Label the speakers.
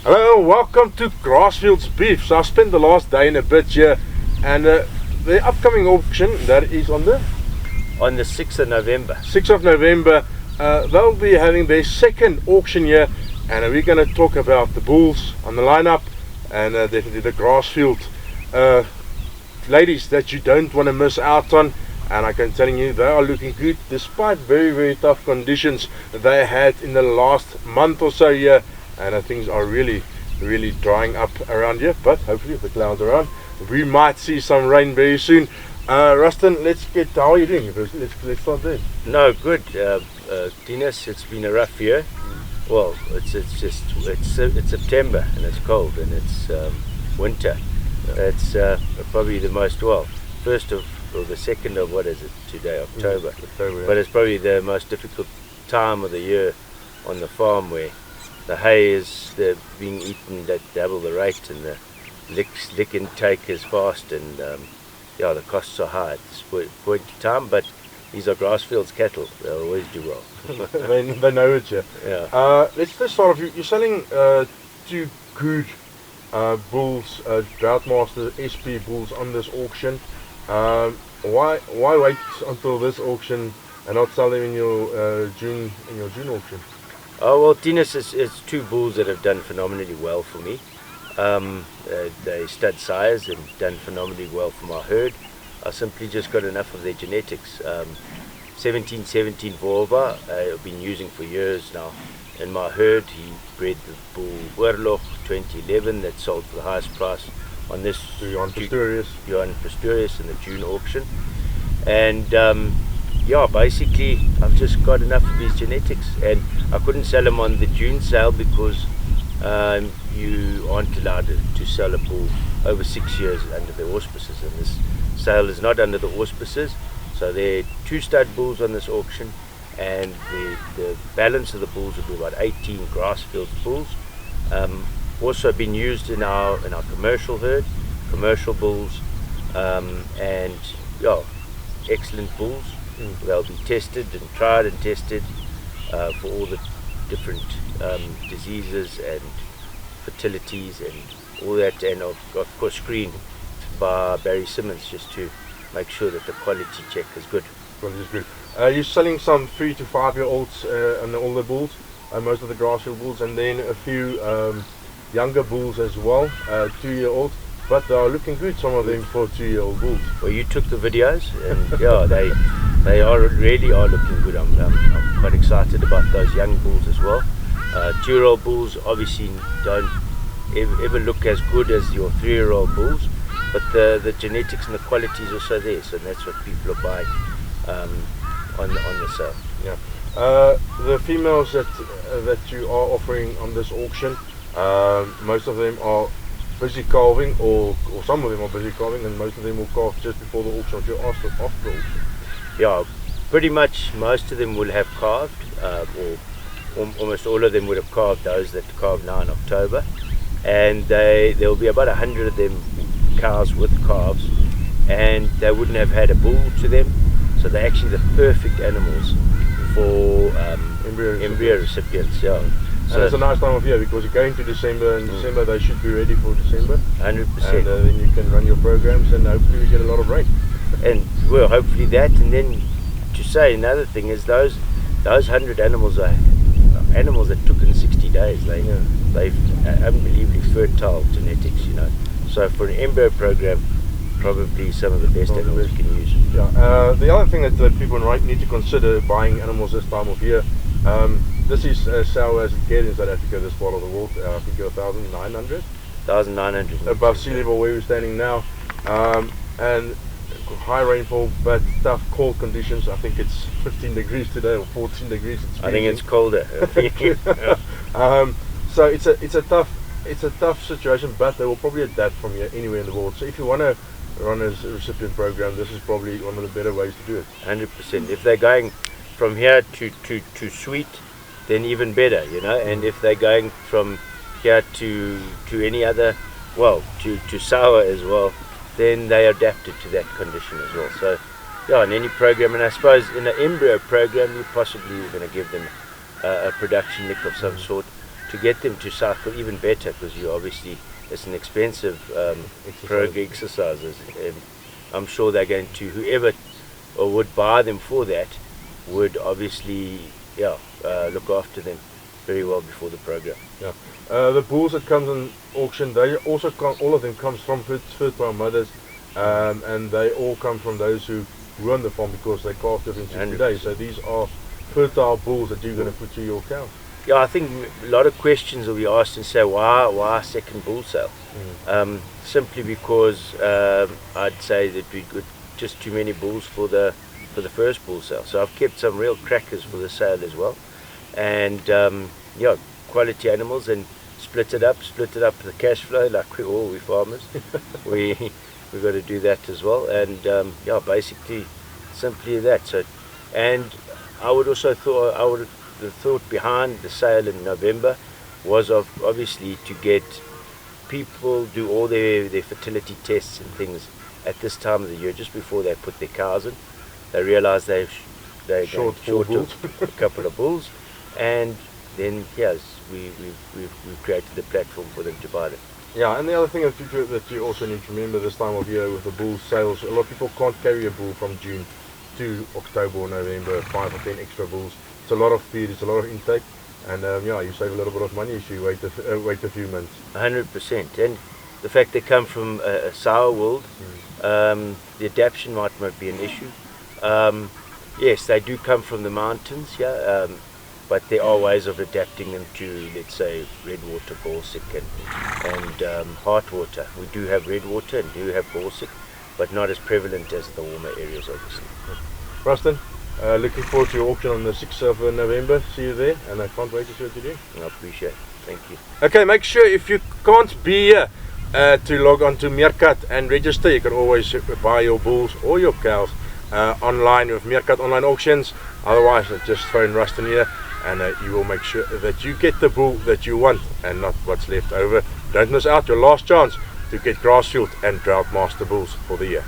Speaker 1: Hello, welcome to Grassfields Beef. So I spent the last day and a bit here, and the upcoming auction that is on the
Speaker 2: 6th of November.
Speaker 1: 6th of November, they'll be having their second auction here, and we're going to talk about the bulls on the lineup and definitely the Grassfield ladies that you don't want to miss out on. And I can tell you they are looking good despite very tough conditions they had in the last month or so here. And things are really drying up around here, but hopefully if the clouds are on, we might see some rain very soon. Rustin, how are you doing? Let's start there.
Speaker 2: No, good. Dinas, it's been a rough year. Well, it's September and it's cold and it's winter. It's probably the most, the second of, what is it today, October.
Speaker 1: October,
Speaker 2: but it's probably the most difficult time of the year on the farm, where the hay is being eaten at double the rate, and the lick intake is fast, and the costs are high at this point in time. But these are Grassfields cattle; they'll always do well.
Speaker 1: they know it, yeah. Let's just start off. You're selling two good bulls, Droughtmaster SP bulls on this auction. Why wait until this auction and not sell them in your June auction?
Speaker 2: Oh well, Dinas is two bulls that have done phenomenally well for me. They stud sires and done phenomenally well for my herd. I simply just got enough of their genetics. 1717 Vorva I've been using for years now. In my herd, he bred the bull Oorlog 2011 that sold for the highest price on this
Speaker 1: Johan Pistorius
Speaker 2: in the June auction. And basically I've just got enough of his genetics, and I couldn't sell him on the June sale because you aren't allowed to sell a bull over 6 years under the auspices, and this sale is not under the auspices. So there are two stud bulls on this auction, and the balance of the bulls will be about 18 Grassfields bulls. Also been used in our commercial herd, commercial bulls, and excellent bulls. They'll be tested and tried and tested for all the different diseases and fertilities and all that, and of course screened by Barry Simmons just to make sure that the quality check is good.
Speaker 1: You're selling some 3 to 5 year olds on all the bulls, most of the Grassfield bulls, and then a few younger bulls as well, 2 year olds, but they are looking good, some of them, for 2 year old bulls.
Speaker 2: Well, you took the videos, and they really are looking good. I'm quite excited about those young bulls as well. 2 year old bulls obviously don't ever look as good as your 3 year old bulls, but the genetics and the quality is also there, so that's what people are buying on the sale.
Speaker 1: The females that you are offering on this auction, most of them are busy calving, or some of them are busy calving, and most of them will calve just before the auction or after the auction.
Speaker 2: Yeah, pretty much most of them will have calved, or almost all of them would have calved, those that calved now in October, and there will be about 100 of them cows with calves, and they wouldn't have had a bull to them, so they're actually the perfect animals for embryo recipients.
Speaker 1: So it's a nice time of year because you're going to December, and December they should be ready for December.
Speaker 2: 100%.
Speaker 1: And then you can run your programs, and hopefully we get a lot of rain.
Speaker 2: And well, hopefully that. And then to say another thing is those 100 animals are animals that took in 60 days. They've unbelievably fertile genetics, So for an embryo program, probably some of the best animals you can use.
Speaker 1: The other thing that people need to consider buying animals this time of year, this is sale as it gets in South Africa, this part of the world. I think 1,900.
Speaker 2: 1,900
Speaker 1: above sea level where we're standing now, and high rainfall but tough cold conditions. I think it's 15 degrees today or 14 degrees.
Speaker 2: I think it's colder.
Speaker 1: So it's a tough situation, but they will probably adapt from here anywhere in the world. So if you want to run a recipient program, this is probably one of the better ways to do it.
Speaker 2: 100%. If they're going from here to sweet, then even better, and if they're going from here to any other, to sour as well, then they adapted to that condition as well. So in any program, and I suppose in an embryo program, you're possibly going to give them a production lick of some sort to get them to cycle even better, because you obviously, it's an expensive exercises, and I'm sure they're going to, whoever would buy them for that would obviously look after them very well before the program.
Speaker 1: Yeah. The bulls that comes on auction, they also come, all of them comes from fertile mothers, and they all come from those who run the farm because they calve within 60 days. So these are fertile bulls that you're going to put to your cow.
Speaker 2: Yeah, I think a lot of questions will be asked and say, why second bull sale? Simply because I'd say that we got just too many bulls for the first bull sale. So I've kept some real crackers for the sale as well, and quality animals, and split it up the cash flow, like we farmers. we got to do that as well, and basically simply that. So, and I would also the thought behind the sale in November was obviously to get people do all their fertility tests and things at this time of the year, just before they put their cows in. They realise they're short of a couple of bulls, and then we've created the platform for them to buy them.
Speaker 1: Yeah, and the other thing that you also need to remember this time of year with the bull sales, a lot of people can't carry a bull from June to October or November, 5 or 10 extra bulls. It's a lot of feed, it's a lot of intake, and you save a little bit of money if you wait a few months.
Speaker 2: 100%, and the fact they come from a sour world, the adaptation might not be an issue. Yes, they do come from the mountains, but there are ways of adapting them to, let's say, redwater, Gorsic, and heartwater. We do have redwater and do have Gorsic, but not as prevalent as the warmer areas, obviously.
Speaker 1: Rustin, looking forward to your auction on the 6th of November. See you there, and I can't wait to see what you do.
Speaker 2: I appreciate it. Thank you.
Speaker 1: Okay, make sure if you can't be here to log on to MEERKAT and register. You can always buy your bulls or your cows online with MEERKAT online auctions. Otherwise, just phone Rustin here, and you will make sure that you get the bull that you want and not what's left over. Don't miss out your last chance to get Grassfield and Drought Master bulls for the year.